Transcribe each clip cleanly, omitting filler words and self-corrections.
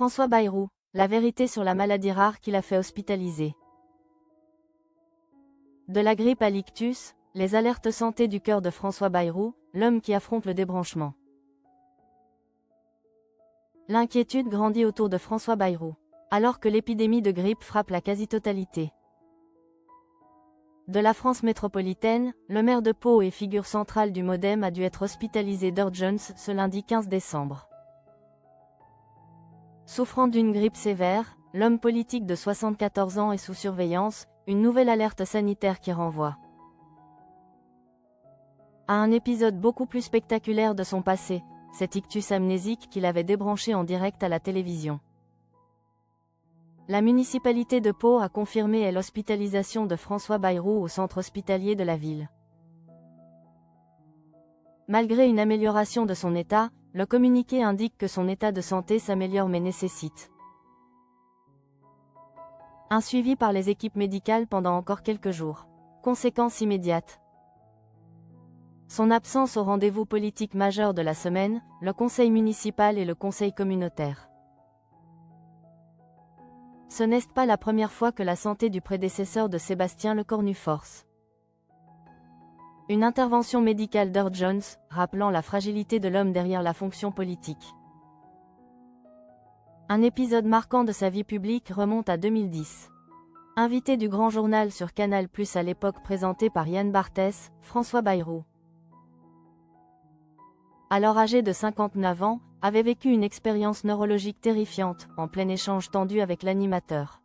François Bayrou, la vérité sur la maladie rare qui l'a fait hospitaliser. De la grippe à l'ictus, les alertes santé du cœur de François Bayrou, l'homme qui affronte le débranchement. L'inquiétude grandit autour de François Bayrou, alors que l'épidémie de grippe frappe la quasi-totalité de la France métropolitaine. Le maire de Pau et figure centrale du MoDem a dû être hospitalisé d'urgence ce lundi 15 décembre. Souffrant d'une grippe sévère, l'homme politique de 74 ans est sous surveillance, une nouvelle alerte sanitaire qui renvoie à un épisode beaucoup plus spectaculaire de son passé, cet ictus amnésique qu'il avait débranché en direct à la télévision. La municipalité de Pau a confirmé l'hospitalisation de François Bayrou au centre hospitalier de la ville. Malgré une amélioration de son état, le communiqué indique que son état de santé s'améliore mais nécessite un suivi par les équipes médicales pendant encore quelques jours. Conséquence immédiate. Son absence au rendez-vous politique majeur de la semaine, le conseil municipal et le conseil communautaire. Ce n'est pas la première fois que la santé du prédécesseur de Sébastien Lecornu force une intervention médicale d'urgence, rappelant la fragilité de l'homme derrière la fonction politique. Un épisode marquant de sa vie publique remonte à 2010. Invité du Grand Journal sur Canal+ à l'époque présenté par Yann Barthès, François Bayrou, alors âgé de 59 ans, avait vécu une expérience neurologique terrifiante, en plein échange tendu avec l'animateur.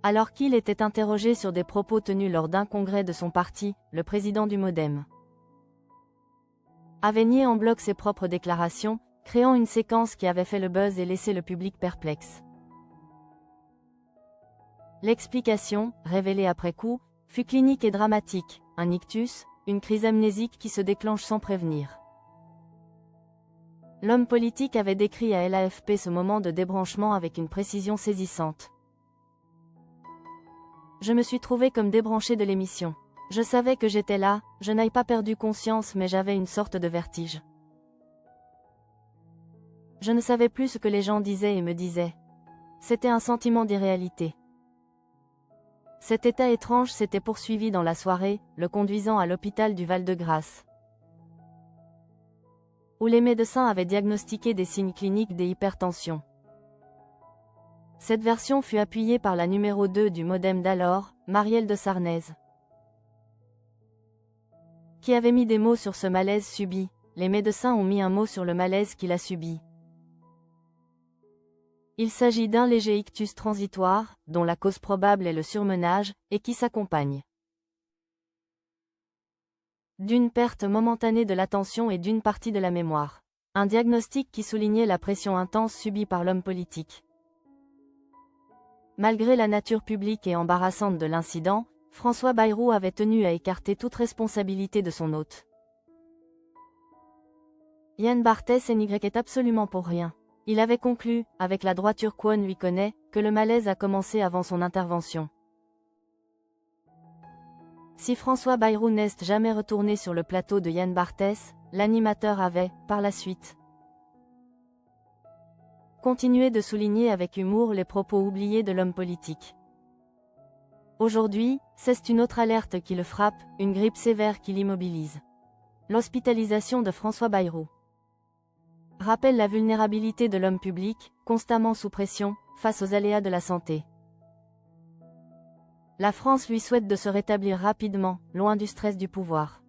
Alors qu'il était interrogé sur des propos tenus lors d'un congrès de son parti, le président du MoDem avait nié en bloc ses propres déclarations, créant une séquence qui avait fait le buzz et laissé le public perplexe. L'explication, révélée après coup, fut clinique et dramatique, un ictus, une crise amnésique qui se déclenche sans prévenir. L'homme politique avait décrit à l'AFP ce moment de débranchement avec une précision saisissante. Je me suis trouvé comme débranché de l'émission. Je savais que j'étais là, je n'avais pas perdu conscience mais j'avais une sorte de vertige. Je ne savais plus ce que les gens disaient et me disaient. C'était un sentiment d'irréalité. Cet état étrange s'était poursuivi dans la soirée, le conduisant à l'hôpital du Val-de-Grâce, où les médecins avaient diagnostiqué des signes cliniques d'hypertension. Cette version fut appuyée par la numéro 2 du MoDem d'alors, Marielle de Sarnez, qui avait mis des mots sur ce malaise subi. Les médecins ont mis un mot sur le malaise qu'il a subi. Il s'agit d'un léger ictus transitoire, dont la cause probable est le surmenage, et qui s'accompagne d'une perte momentanée de l'attention et d'une partie de la mémoire. Un diagnostic qui soulignait la pression intense subie par l'homme politique. Malgré la nature publique et embarrassante de l'incident, François Bayrou avait tenu à écarter toute responsabilité de son hôte. Yann Barthès est absolument pour rien. Il avait conclu, avec la droiture qu'on lui connaît, que le malaise a commencé avant son intervention. Si François Bayrou n'est jamais retourné sur le plateau de Yann Barthès, l'animateur avait, par la suite, continué de souligner avec humour les propos oubliés de l'homme politique. Aujourd'hui, c'est une autre alerte qui le frappe, une grippe sévère qui l'immobilise. L'hospitalisation de François Bayrou rappelle la vulnérabilité de l'homme public, constamment sous pression, face aux aléas de la santé. La France lui souhaite de se rétablir rapidement, loin du stress du pouvoir.